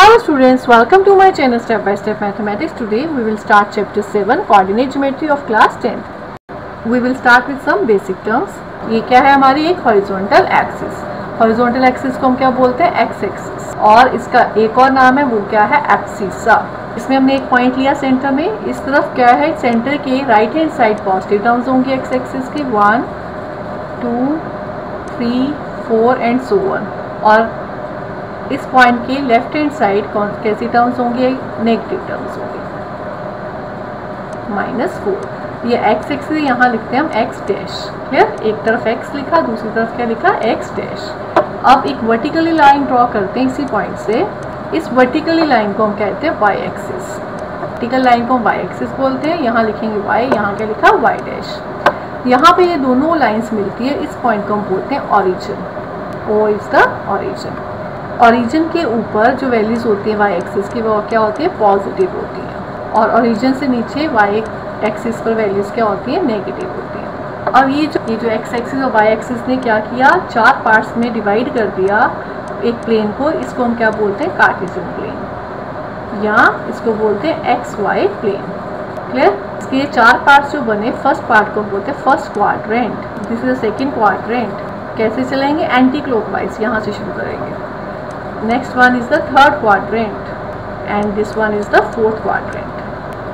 Hello students, welcome to my channel Step by Step Mathematics. Today we will start chapter 7 Coordinate Geometry of class 10th. We will start with some basic terms. ये क्या है हमारी एक horizontal axis. Horizontal axis को हम क्या बोलते हैं x axis और इसका एक और नाम है वो क्या है abscissa. इसमें हमने एक पॉइंट लिया सेंटर में. इस तरफ क्या है सेंटर के right hand side positive terms होंगे x एक्सिस के 1, 2, 3, 4 एंड सो ऑन और इस पॉइंट के लेफ्ट हैंड साइड कैसी टर्म्स होंगे नेगेटिव टर्म्स होंगे -4. ये x एक्सिस यहाँ लिखते हैं हम x डैश. क्लियर. एक तरफ x लिखा दूसरी तरफ क्या लिखा x डैश. अब एक वर्टिकली लाइन ड्रॉ करते हैं इसी पॉइंट से. इस वर्टिकली लाइन को हम कहते हैं y एक्सिस. वर्टिकल लाइन को हम y एक्सिस बोलते हैं. यहाँ लिखेंगे y, यहाँ क्या लिखा y डैश. यहाँ पे ये दोनों लाइंस मिलती है. इस पॉइंट को हम बोलते हैं origin. O is the origin. Origin के ऊपर जो वैल्यूज़ होती है y एक्सिस की वो क्या होती है पॉजिटिव होती है और ओरिजिन से नीचे y एक्सिस पर वैल्यूज़ क्या होती है नेगेटिव होती है. अब ये जो x एक्सिस और y एक्सिस ने क्या किया चार पार्ट्स में डिवाइड कर दिया एक प्लेन को. इसको हम क्या बोलते हैं कार्टेशियन प्लेन या इसको बोलते हैं XY प्लेन. क्लियर. इसके चार पार्ट्स जो बने फर्स्ट पार्ट को बोलते हैं first quadrant. This is the second quadrant. कैसे चलेंगे एंटी क्लॉकवाइज यहाँ से शुरू करेंगे. Next one is the third quadrant and this one is the fourth quadrant.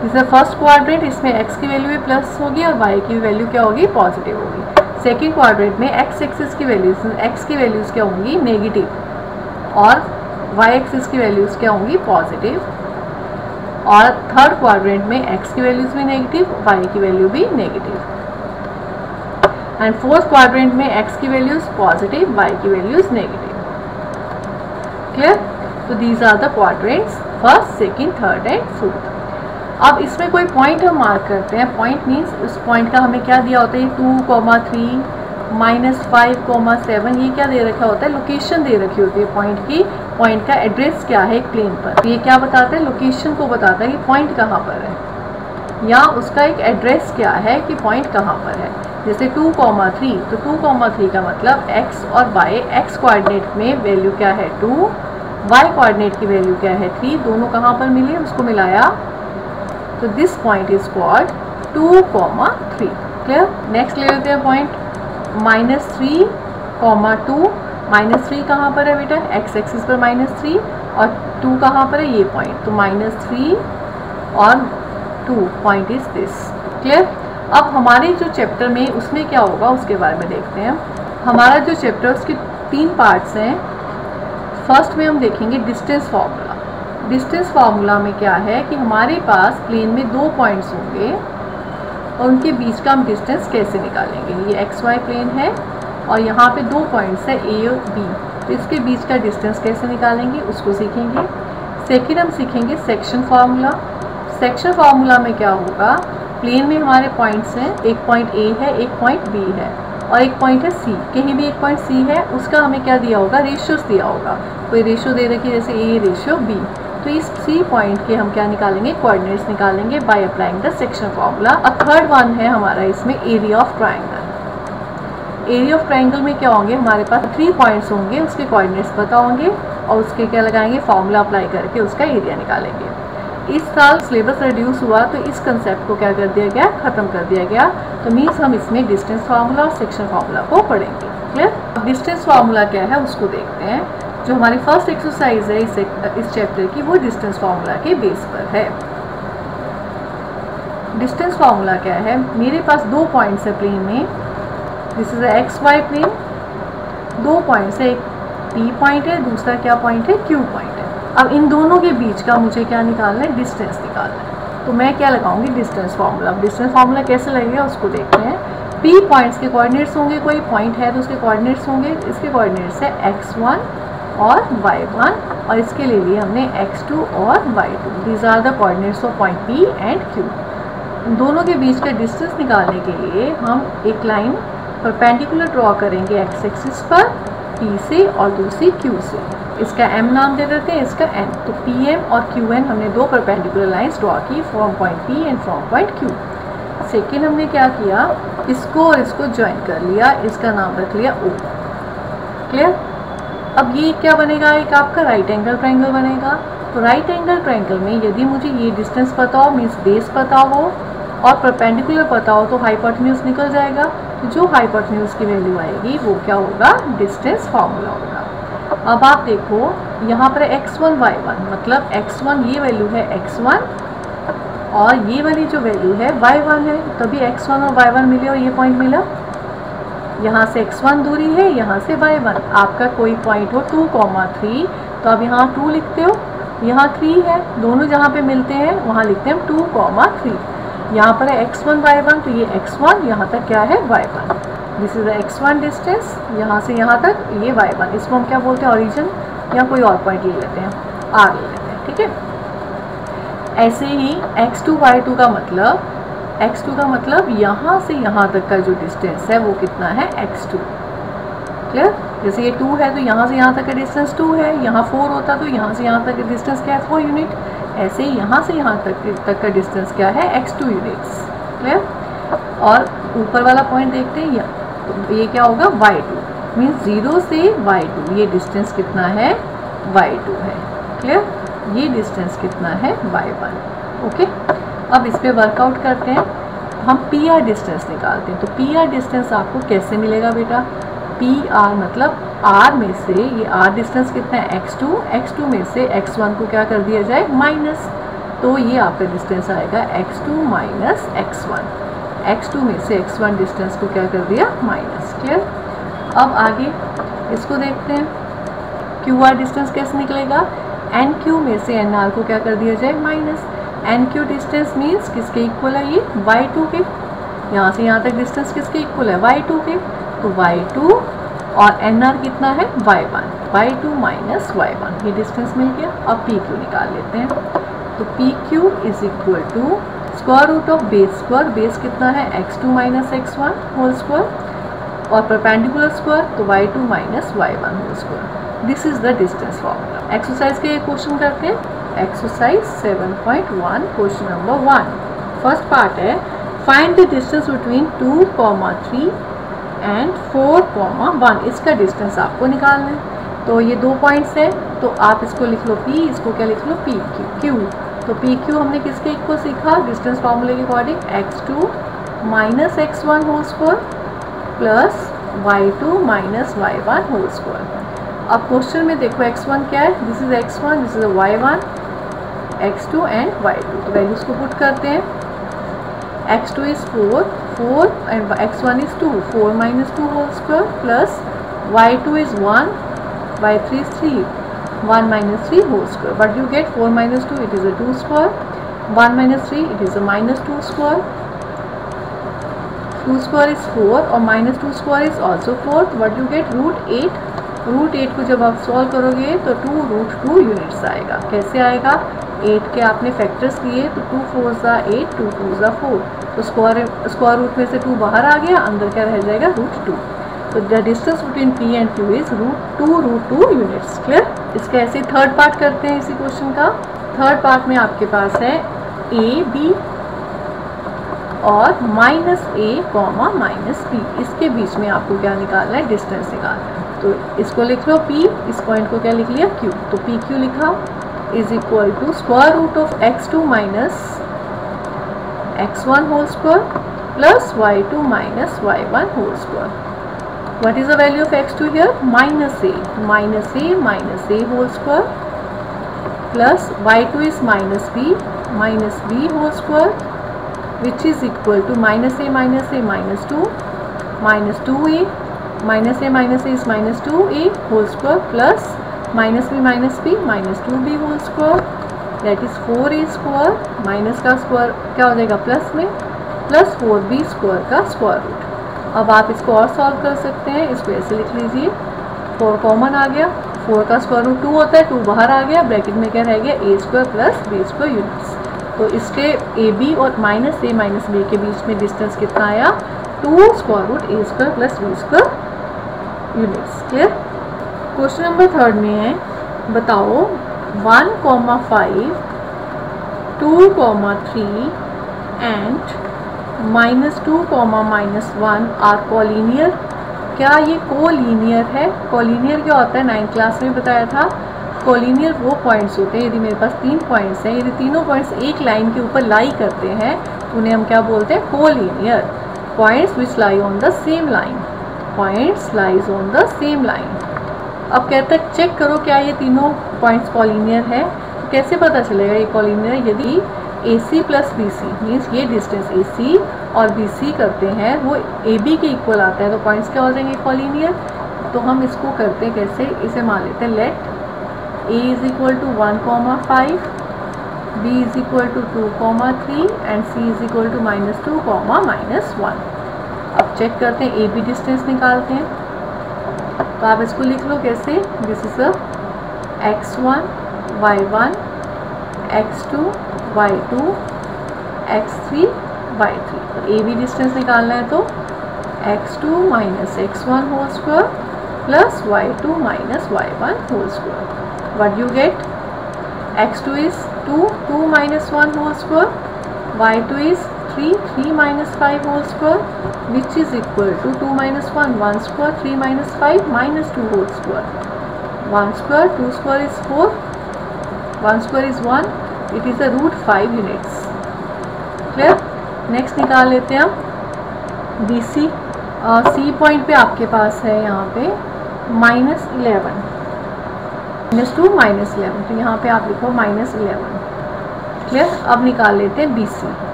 This is the first quadrant. इसमें x की वैल्यू भी प्लस होगी और y की वैल्यू क्या होगी पॉजिटिव होगी. सेकेंड क्वाड्रेंट में x एक्सिस की वैल्यूज x की वैल्यूज क्या होंगी नेगेटिव और y एक्सिस की वैल्यूज क्या होंगी पॉजिटिव. और थर्ड क्वाड्रेंट में x की वैल्यूज भी नेगेटिव y की वैल्यू भी नेगेटिव. एंड फोर्थ क्वाड्रेंट में x की वैल्यूज पॉजिटिव y की वैल्यूज नेगेटिव. क्लियर. तो these are the quadrants first second third and fourth. अब इसमें कोई पॉइंट हम मार्क करते हैं. पॉइंट मीन्स उस पॉइंट का हमें क्या दिया होता है 2, 3, -5, 7 ये क्या दे रखा होता है लोकेशन दे रखी होती है पॉइंट की. पॉइंट का एड्रेस क्या है एक प्लेन पर. ये क्या बताता है लोकेशन को बताता है कि पॉइंट कहाँ पर है या उसका एक एड्रेस क्या है कि पॉइंट कहाँ पर है. जैसे 2, 3 तो 2, 3 का मतलब x और y. x कोऑर्डिनेट में वैल्यू क्या है 2, y कोऑर्डिनेट की वैल्यू क्या है 3. दोनों कहाँ पर मिले उसको मिलाया तो this point is called 2, 3. Clear. Next ले लेते हैं पॉइंट -3, 2. -3 कहाँ पर है बेटा x एक्सिस पर -3 और 2 कहाँ पर है ये पॉइंट. तो -3 और 2 पॉइंट इज दिस. क्लियर. अब हमारे जो चैप्टर में उसमें क्या होगा उसके बारे में देखते हैं. हमारा जो चैप्टर उसके 3 पार्ट्स हैं. फर्स्ट में हम देखेंगे डिस्टेंस फार्मूला. डिस्टेंस फार्मूला में क्या है कि हमारे पास प्लेन में 2 पॉइंट्स होंगे और उनके बीच का हम डिस्टेंस कैसे निकालेंगे. ये XY प्लेन है और यहाँ पे 2 पॉइंट्स है A और B. तो इसके बीच का डिस्टेंस कैसे निकालेंगे उसको सीखेंगे. सेकेंड हम सीखेंगे सेक्शन फार्मूला. सेक्शन फार्मूला में क्या होगा प्लेन में हमारे पॉइंट्स हैं. एक पॉइंट A है एक पॉइंट B है और एक पॉइंट है C. कहीं भी एक पॉइंट C है उसका हमें क्या दिया होगा रेशियोज दिया होगा. कोई रेशियो दे रखी है जैसे A रेशियो B. तो इस C पॉइंट के हम क्या निकालेंगे कोऑर्डिनेट्स निकालेंगे by applying the section formula. और थर्ड वन है हमारा इसमें area of triangle. Area of triangle में क्या होंगे हमारे पास 3 पॉइंट्स होंगे उसके कोऑर्डिनेट्स पता होंगे और उसके क्या लगाएंगे फार्मूला अप्लाई करके उसका एरिया निकालेंगे. इस साल सिलेबस रिड्यूस हुआ तो इस कंसेप्ट को क्या कर दिया गया ख़त्म कर दिया गया. तो मीन्स हम इसमें डिस्टेंस फार्मूला और सेक्शन फार्मूला को पढ़ेंगे. क्लियर. अब डिस्टेंस फार्मूला क्या है उसको देखते हैं. जो हमारी फर्स्ट एक्सरसाइज है इस चैप्टर की वो डिस्टेंस फार्मूला के बेस पर है. डिस्टेंस फार्मूला क्या है मेरे पास 2 पॉइंट्स है प्लेन में. This is XY plane. 2 points है. एक P पॉइंट है दूसरा क्या पॉइंट है Q पॉइंट है. अब इन दोनों के बीच का मुझे क्या निकालना है डिस्टेंस निकालना है. तो मैं क्या लगाऊंगी डिस्टेंस फार्मूला. डिस्टेंस फार्मूला कैसे लगेगा उसको देखते हैं. P पॉइंट्स के कोऑर्डिनेट्स होंगे. कोई पॉइंट है तो उसके कोऑर्डिनेट्स होंगे. इसके कोऑर्डिनेट्स है x1 और y1 और इसके ले लिए हमने x2 और y2. These are the coordinates of point P and Q. दोनों के बीच का डिस्टेंस निकालने के लिए हम एक लाइन परपेंडिकुलर ड्रॉ करेंगे x एक्सिस पर P से और दूसरी Q से. इसका m नाम दे देते हैं इसका n. तो PM और QN हमने 2 परपेंडिकुलर लाइंस ड्रॉ की from point P and from point Q. Second हमने क्या किया इसको और इसको ज्वाइन कर लिया. इसका नाम रख लिया O. क्लियर. अब ये क्या बनेगा एक आपका राइट एंगल ट्रायंगल बनेगा. तो राइट एंगल ट्रायंगल में यदि मुझे ये डिस्टेंस पता हो, मीन्स बेस पता हो और परपेंडिकुलर पता हो, तो हाइपोटेन्यूज निकल जाएगा। जो हाइपोटेन्यूज की वैल्यू आएगी वो क्या होगा, डिस्टेंस फार्मूला होगा। अब आप देखो यहाँ पर x1 y1, मतलब x1 ये वैल्यू है x1 और ये वाली जो वैल्यू है y1 है, तभी x1 और y1 मिले और ये पॉइंट मिला। यहाँ से x1 दूरी है, यहाँ से y1। आपका कोई पॉइंट हो 2,3, तो आप यहाँ 2 लिखते हो, यहाँ 3 है, दोनों जहाँ पे मिलते हैं वहाँ लिखते हैं 2,3। यहाँ पर है x1 y1, तो ये x1, यहाँ तक क्या है y1। This is x1 distance, यहाँ से यहाँ तक ये y1। इसको हम क्या बोलते हैं, ओरिजिन, या कोई और पॉइंट ले लेते हैं, आर ले लेते हैं, ठीक है। ऐसे ही x2 y2 का मतलब यहाँ से यहाँ तक का जो डिस्टेंस है वो कितना है, x2। क्लियर। जैसे ये 2 है तो यहाँ से यहाँ तक का डिस्टेंस 2 है, यहाँ 4 होता तो यहाँ से यहाँ तक का डिस्टेंस क्या है, 4 यूनिट। ऐसे ही यहाँ से यहाँ तक का डिस्टेंस क्या है, x2 यूनिट्स। क्लियर। और ऊपर वाला पॉइंट देखते हैं, तो ये क्या होगा, y2, मीन्स 0 से y2, ये डिस्टेंस कितना है, y2 है। क्लियर। ये डिस्टेंस कितना है, y1। ओके। अब इस पे वर्कआउट करते हैं, हम PR डिस्टेंस निकालते हैं। तो PR डिस्टेंस आपको कैसे मिलेगा बेटा, PR मतलब R में से ये R डिस्टेंस कितना है, x2 में से x1 को क्या कर दिया जाए, माइनस, तो ये आपका डिस्टेंस आएगा x2 माइनस x1। x2 में से x1 डिस्टेंस को क्या कर दिया, माइनस। क्लियर। अब आगे इसको देखते हैं, QR डिस्टेंस कैसे निकलेगा, NQ में से NR को क्या कर दिया जाए, माइनस। NQ डिस्टेंस मीन्स किसके इक्वल है, ये y2 के। यहाँ से यहाँ तक डिस्टेंस किसके इक्वल है, y2 के। तो y2 और NR कितना है, y1, y2 माइनस y1, ये डिस्टेंस मिल गया। अब PQ निकाल लेते हैं। तो PQ is equal to square root of base square, base कितना है, x2 minus x1 whole square, और परपेंडिकुलर स्क्वायर, तो y2 minus y1 whole square. This is the distance formula. Exercise के क्वेश्चन करते हैं। Exercise 7.1 question number 1। First part है, find the distance between 2,3 and 4,1। इसका distance आपको निकालना है। तो ये 2 पॉइंट्स हैं, तो आप इसको लिख लो P, इसको क्या लिख लो, PQ। तो PQ हमने किसके इक्वल सीखा, डिस्टेंस फॉर्मूले के according x2 minus x1 whole square plus y2 minus y1 whole square. अब क्वेश्चन में देखो x1 क्या है, this is x1, this is y1, x2 and y2। तो वैल्यूज को पुट करते हैं। x2 is 4 and x1 is 2, 4 minus 2 whole square plus y2 is 1, y3 is 3, 1 minus 3 whole square. But you get 4 minus 2, it is a 2 square. 1 minus 3, it is a minus 2 square. 2 square is 4 और minus 2 square is also 4. What you get, root 8. Root 8 को जब आप solve करोगे तो 2 root 2 units आएगा। कैसे आएगा, 8 के आपने फैक्टर्स किए तो 2 4 ज़ा 8, 2 2 ज़ा 4, तो स्क्वायर रूट में से 2 बाहर आ गया, अंदर क्या रह जाएगा, रूट 2। तो the distance between P and Q is root 2 units. Clear. इसका ऐसे थर्ड पार्ट करते हैं इसी क्वेश्चन का। थर्ड पार्ट में आपके पास है A B और minus A comma minus B, इसके बीच में आपको क्या निकालना है, डिस्टेंस निकालना है। तो इसको लिख लो P, इस पॉइंट को क्या लिख लिया, Q। तो PQ लिखा is equal to square root of x2 minus x1 whole square plus y2 minus y1 whole square. What is the value of x2 here? Minus a minus a whole square plus y2 is minus b whole square, which is equal to minus a minus 2 minus 2a minus a is minus 2a whole square plus minus b minus 2b whole square, that is 4a square minus का square क्या हो जाएगा plus में, plus 4b square का square root. अब आप इसको और सॉल्व कर सकते हैं, इसको ऐसे लिख लीजिए, 4 कॉमन आ गया, 4 का स्क्वायर रूट 2 होता है, 2 बाहर आ गया, ब्रैकेट में क्या रह गया, a square plus b square units. तो इसके ए बी और माइनस ए माइनस बी के बीच में डिस्टेंस कितना आया, 2 square root a square plus b square units. Clear. Question number 3 में है, बताओ 1,5 2,3 एंड -2, -1 आर कोलिनियर। क्या ये कोलिनियर है? कोलिनियर क्या होता है, 9th क्लास में बताया था। कोलिनियर वो पॉइंट्स होते हैं, यदि मेरे पास 3 पॉइंट्स हैं, यदि तीनों पॉइंट्स एक लाइन के ऊपर लाई करते हैं तो उन्हें हम क्या बोलते हैं? Collinear. Points which lie on the same line, points lies on the same line. अब कहते हैं चेक करो क्या ये तीनों पॉइंट्स कोलिनियर है। तो कैसे पता चलेगा ये कोलिनियर? यदि AC प्लस BC मीन्स ये डिस्टेंस AC और BC करते हैं वो AB के इक्वल आता है, तो पॉइंट्स क्या हो जाएंगे? कोलिनियर। तो हम इसको करते हैं कैसे? इसे मान लेते हैं let A is equal to 1,5, B is equal to 2,3 and C is equal to -2, -1। अब चेक करते हैं AB डिस्टेंस निकालते हैं, तो आप इसको लिख लो कैसे? This is a x1 y1 x2 y2 x3 y3। तो AB डिस्टेंस निकालना है तो x2 - x1 whole square plus y2 - y1 whole square. What you get? x2 is 2, 2 - 1 whole square, y2 is 3, 3 - 5 whole square, which is equal to 2 - 1, 1 square, 3 - 5, -2 whole square, 1 square, 2 square is 4, 1 square is 1, it is a √5 units। Clear? Next निकाल लेते हैं हम BC। C point पे आपके पास है यहाँ पे -11, -2 -11, तो यहाँ पे आप लिखो -11। क्लियर? अब निकाल लेते हैं BC।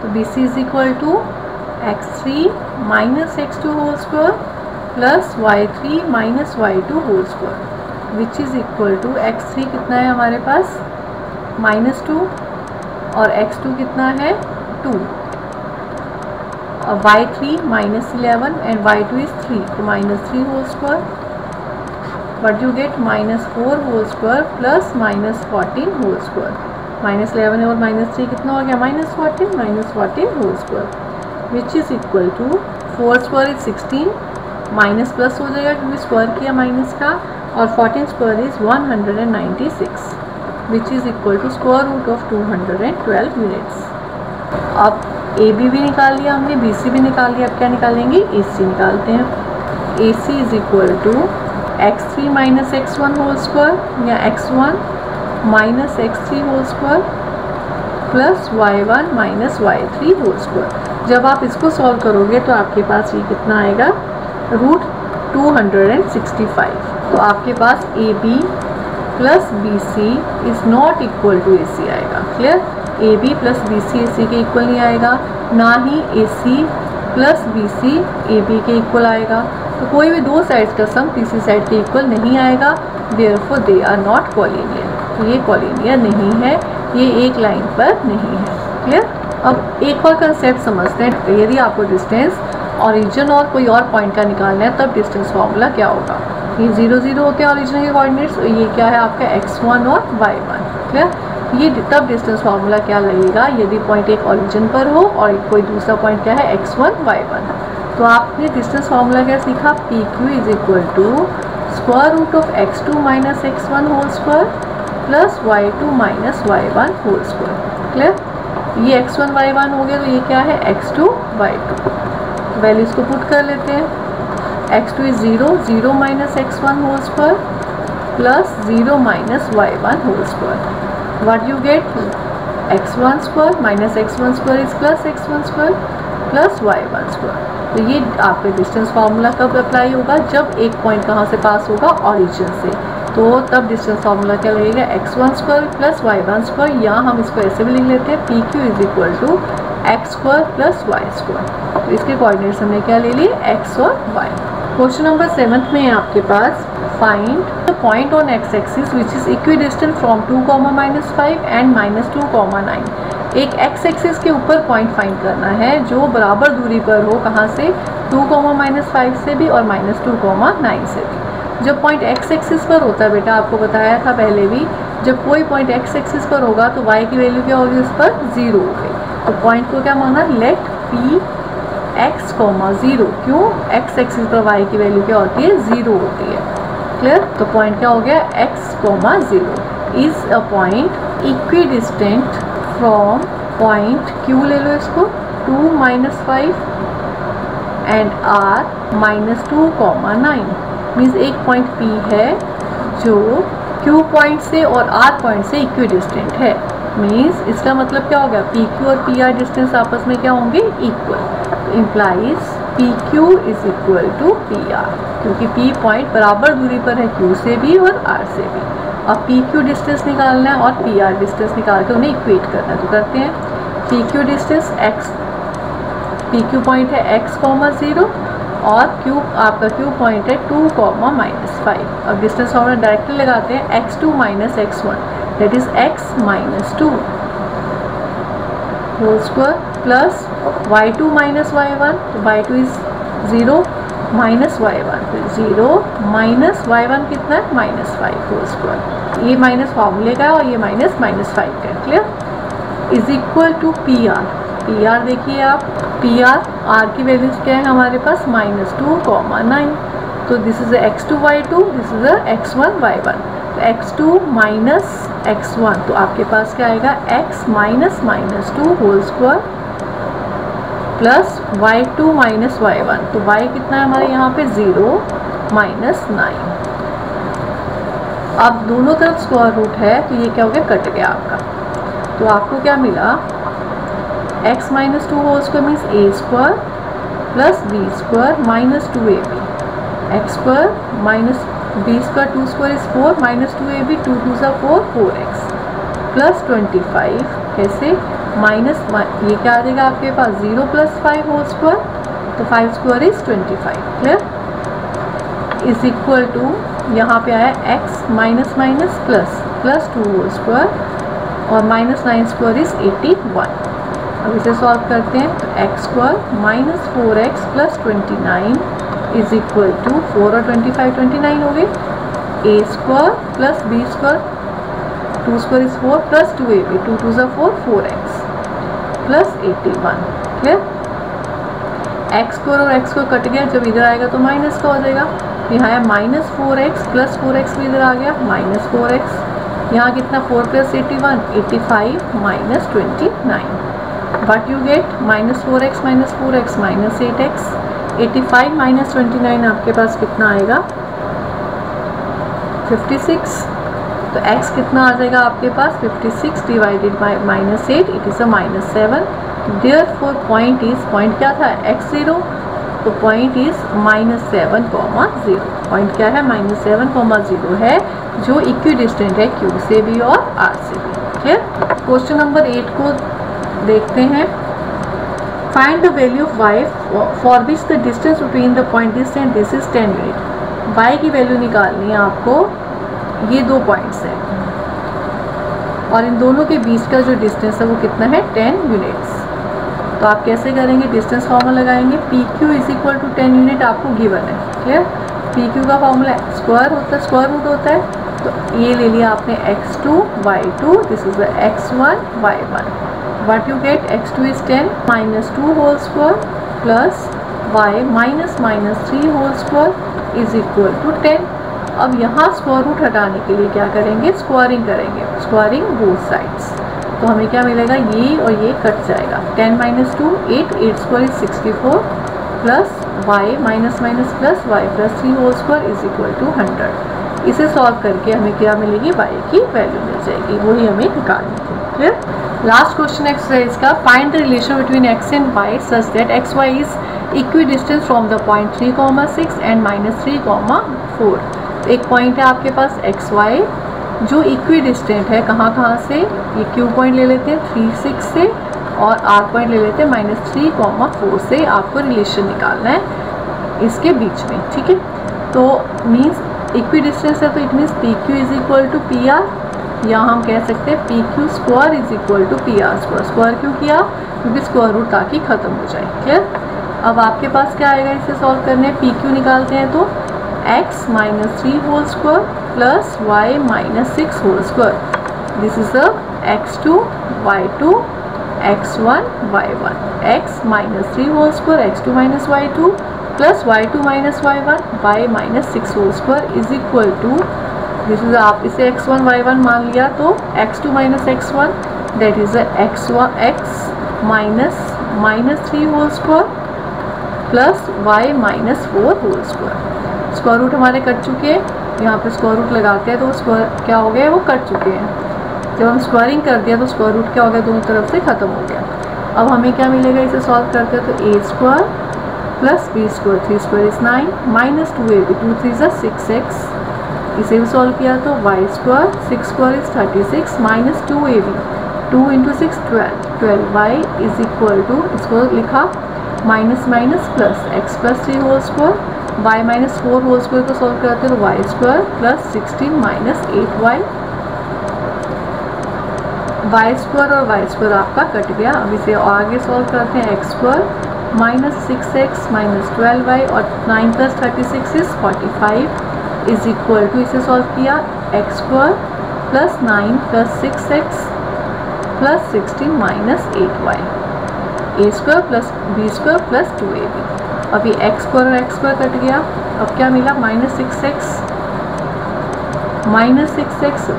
तो BC is equal to x3 - x2 whole square plus y3 - y2 whole square, which is equal to x3 कितना है हमारे पास? -2 और x2 कितना है? 2 और y3 -11 एंड y2 इज 3, तो -3 whole square. But you get -4 whole square plus -14 whole square. -11 और -3 कितना हो गया? -14 whole square, which is equal to 4 square is 16, minus plus हो जाएगा क्योंकि स्क्वायर किया माइनस का, और 14 square is 196, which is equal to square root of 212 units. अब AB भी निकाल लिया हमने, BC भी निकाल लिया, अब क्या निकालेंगे? AC निकालते हैं। AC is equal to x3 - x1 whole square या x1 - x3 whole square plus y1 - y3 whole square. जब आप इसको सॉल्व करोगे तो आपके पास ये कितना आएगा? √265। तो आपके पास AB plus BC is not equal to AC आएगा। Clear? AB plus BC AC के इक्वल नहीं आएगा, ना ही AC प्लस BC AB के इक्वल आएगा। तो कोई भी दो साइड्स का सम तीसरी साइड के इक्वल नहीं आएगा, therefore they are not collinear. तो ये कोलिनियर नहीं है, ये एक लाइन पर नहीं है। क्लियर? अब एक और कंसेप्ट समझते हैं। यदि आपको डिस्टेंस ओरिजिन और कोई और पॉइंट का निकालना है तब डिस्टेंस फार्मूला क्या होगा? ये 0 0 होते हैं ओरिजिन के कोऑर्डिनेट्स, और ये क्या है आपका x1 और y1। क्लियर? ये तब डिस्टेंस फार्मूला क्या लगेगा यदि पॉइंट एक ओरिजिन पर हो और कोई दूसरा पॉइंट क्या है? x1 y1। तो आपने डिस्टेंस फार्मूला क्या सीखा? PQ is equal to square root of x2 - x1 whole square plus y2 - y1 whole square. Clear? ये x1 y1 हो गया, तो ये क्या है? x2 y2। वैल्यूज को पुट कर लेते हैं। x2 is 0, 0 - x1 whole square plus 0 - y1 whole square. What you get? x1 square minus x1 square is plus x1 square plus y1 square. तो ये आपका डिस्टेंस फार्मूला कब अप्लाई होगा? जब एक पॉइंट कहाँ से पास होगा? ओरिजिन से। तो तब डिस्टेंस फार्मूला क्या लगेगा? x1 square plus y1 square, या हम इसको ऐसे भी लिख लेते हैं PQ is equal to x square plus y square. तो इसके कोऑर्डिनेट्स हमने क्या ले लिए? x और y। क्वेश्चन नंबर 7 में है आपके पास find the point on x axis which is equidistant from 2, -5 and -2, 9। एक x एक्सिस के ऊपर पॉइंट फाइंड करना है जो बराबर दूरी पर हो, कहाँ से? 2, -5 से भी और -2, 9 से भी। जब पॉइंट x एक्सिस पर होता है बेटा, आपको बताया था पहले भी, जब कोई पॉइंट x एक्सिस पर होगा तो y की वैल्यू क्या होगी? उस पर 0 हो गई। तो पॉइंट को क्या माना? Let P x, 0। क्यों? x एक्सिस पर y की वैल्यू क्या होती है? 0 होती है। क्लियर? तो पॉइंट क्या हो गया? x, 0 is a point equidistant from point Q ले लो इसको 2, -5 एंड R -2, 9। मीन्स एक पॉइंट P है जो Q पॉइंट से और R पॉइंट से इक्वी डिस्टेंट है, मीन्स इसका मतलब क्या हो गया, PQ और PR डिस्टेंस आपस में क्या होंगे, equal, implies PQ is equal to PR, क्योंकि P पॉइंट बराबर दूरी पर है Q से भी और R से भी। अब PQ डिस्टेंस निकालना है और PR डिस्टेंस निकाल के उन्हें इक्वेट करना है, तो करते हैं। PQ distance x, PQ point है x, 0 और Q आपका Q पॉइंट है 2, -5। अब डिस्टेंस फॉर्मूला डायरेक्टली लगाते हैं, x2 - x1 that is x - 2 whole square plus y2 - y1, तो y2 इज 0 माइनस y1, फिर 0 माइनस y1 कितना है, -5 होल स्क्वायर। ये माइनस फॉर्मूले का है और ये माइनस -5 का है, clear. Is equal to PR, PR देखिए आप, PR R की वैल्यूज क्या है हमारे पास, -2, 9, तो this is x2 y2, this is x1 y1, तो x2 माइनस x1, तो आपके पास क्या आएगा, x -2 whole square plus y2 - y1, तो y कितना है हमारे यहाँ पे 0 -9। अब दोनों तरफ स्क्वायर रूट है तो ये क्या हो गया, कट गया आपका, तो आपको क्या मिला, x - 2 whole square means a² plus b² -2ab, x² minus b² 2² is 4 -2ab, 2 2 = 4, 4x plus 25, कैसे माइनस ये क्या आ जाएगा आपके पास, 0 + 5 होल स्क्वायर, तो 5² is 25, clear. Is equal to यहाँ पे आया x minus plus 2 whole square और -9² इज 81। अब इसे सॉल्व करते हैं, तो x² - 4x plus 29 is equal to 4 और 25 29 हो गए, a² plus b², 2² is 4 plus 2ab, 2 2 = 4, 4x plus 81, clear. x² और x² कट गया, जब इधर आएगा तो माइनस का हो जाएगा, यहाँ है -4x प्लस 4x भी इधर आ गया, -4x, यहाँ कितना 4 + 81, 85 - 29, but you gate -4x - 4x -8x, 85 - 29 आपके पास कितना आएगा, 56, तो x कितना आ जाएगा आपके पास, 56 divided by -8, it is -7, therefore point is, point क्या था, x0, तो पॉइंट इज -7, 0, पॉइंट क्या है, -7, 0 है, जो इक्वी डिस्टेंट है Q से भी और R से भी, क्लियर। क्वेश्चन नंबर 8 को देखते हैं। Find the value of y for which the distance between the point this and this is 10 unit. y की वैल्यू निकालनी है आपको, ये 2 पॉइंट्स हैं और इन दोनों के बीच का जो डिस्टेंस है वो कितना है, 10 यूनिट्स। तो आप कैसे करेंगे, डिस्टेंस फॉर्मूला लगाएंगे, PQ is equal to 10 unit आपको गिवन है, क्लियर। PQ का फॉर्मूला स्क्वायर होता है, स्क्वायर रूट होता है, तो ये ले लिया आपने x2 y2, this is x1 y1, what you get, x2 is 10 -2 whole square plus y -3 whole square is equal to 10। अब यहाँ स्क्वायर रूट हटाने के लिए क्या करेंगे, स्क्वायरिंग करेंगे, स्क्वायरिंग बोथ साइड्स, तो हमें क्या मिलेगा, ये और ये कट जाएगा, 10 - 2 8, 8² is 64 plus y plus y + 3 whole square is equal to 100। इसे सॉल्व करके हमें क्या मिलेगी, y की वैल्यू मिल जाएगी, वही हमें निकालनी थी, क्लियर। लास्ट क्वेश्चन एक्सरसाइज का, find the relation between x and y such that x y is equi distance from the point 3, 6 and -3, 4। एक पॉइंट है आपके पास xy जो इक्वी डिस्टेंट है, कहाँ से, ये Q पॉइंट ले लेते हैं 3, 6 से और R पॉइंट ले लेते हैं -3, 4 से, आपको रिलेशन निकालना है इसके बीच में, ठीक है। तो मीन्स इक्वी डिस्टेंस है, तो it means PQ is equal to PR, या हम कह सकते हैं PQ² is equal to PR²। Square क्यों किया, क्योंकि स्क्वायर रूट ताकि ख़त्म हो जाए, क्लियर। अब आपके पास क्या आएगा, इसे सॉल्व करने, PQ निकालते हैं तो x -3 whole square plus y -6 whole square, this is x2 y2 x1 y1, x -3 whole square x2 - y2 plus y2 - y1 y -6 whole square is equal to, this is, आप इसे x1 y1 मान लिया तो x2 - x1 that is x -3 whole square plus y -4 whole square. Square root हमारे कट चुके हैं, यहाँ पे स्क्वायर रूट लगाते हैं तो वो स्क्वायर क्या हो गया, वो कट चुके हैं। जब हम स्क्वायरिंग कर दिया तो स्क्वायर रूट क्या हो गया, दोनों तरफ से ख़त्म हो गया। अब हमें क्या मिलेगा, इसे सॉल्व करते हैं तो A square plus B square, 3 square is 9 minus 2ab, 2 3 ज़ा 6x, इसे भी सॉल्व किया तो y square, 6 square is 36 minus 2ab, 2 into 6 12, 12y is equal to, इसको लिखा minus minus plus x plus 3 whole square, y minus 4 whole square को solve करते हैं तो y square plus 16 minus 8y, y square और y square आपका कट गया। अब इसे आगे सॉल्व करते हैं, x square minus 6x minus 12y और 9 plus 36 is 45 is equal to, इसे सॉल्व किया x square plus 9 plus 6x plus 16 minus 8y, A square plus B square plus 2ab। अब ये एक्स स्क्वायर और एक्स स्क्वायर कट गया, अब क्या मिला माइनस 6x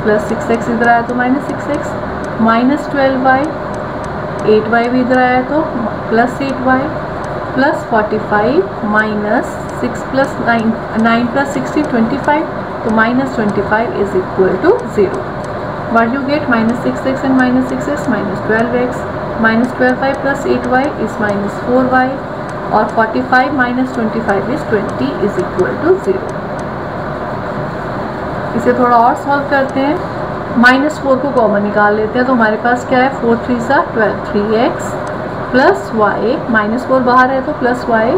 प्लस 6x इधर आया तो minus 6x minus 12y, 8y भी इधर आया तो plus 8y plus 45 minus 6 plus 9 plus 16 25, तो minus 25 is equal to 0। What you get, minus 6x and minus 6x minus 12x minus 12y plus 8y is minus 4y और 45 minus 25 is 20 is equal to 0। इसे थोड़ा और solve करते हैं, minus 4 को common निकाल लेते हैं तो हमारे पास क्या है, 4 3 सा 12, 3x प्लस y, माइनस 4 बाहर है तो प्लस y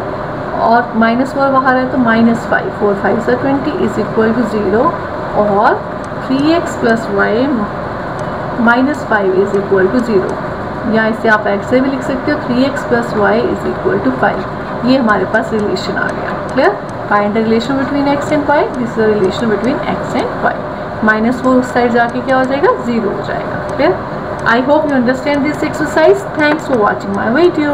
और माइनस 4 बाहर है तो माइनस 5, 4 5 सा 20 इज इक्वल टू 0 और 3x plus y minus 5 is equal to 0, या इसे आप x से भी लिख सकते हो, 3x plus y is equal to 5। ये हमारे पास रिलेशन आ गया। Clear, find the relation between x and y, this is the relation between x and y। Minus 4 उस साइड जाके क्या हो जाएगा, 0 हो जाएगा। Clear, I hope you understand this exercise. Thanks for watching my video.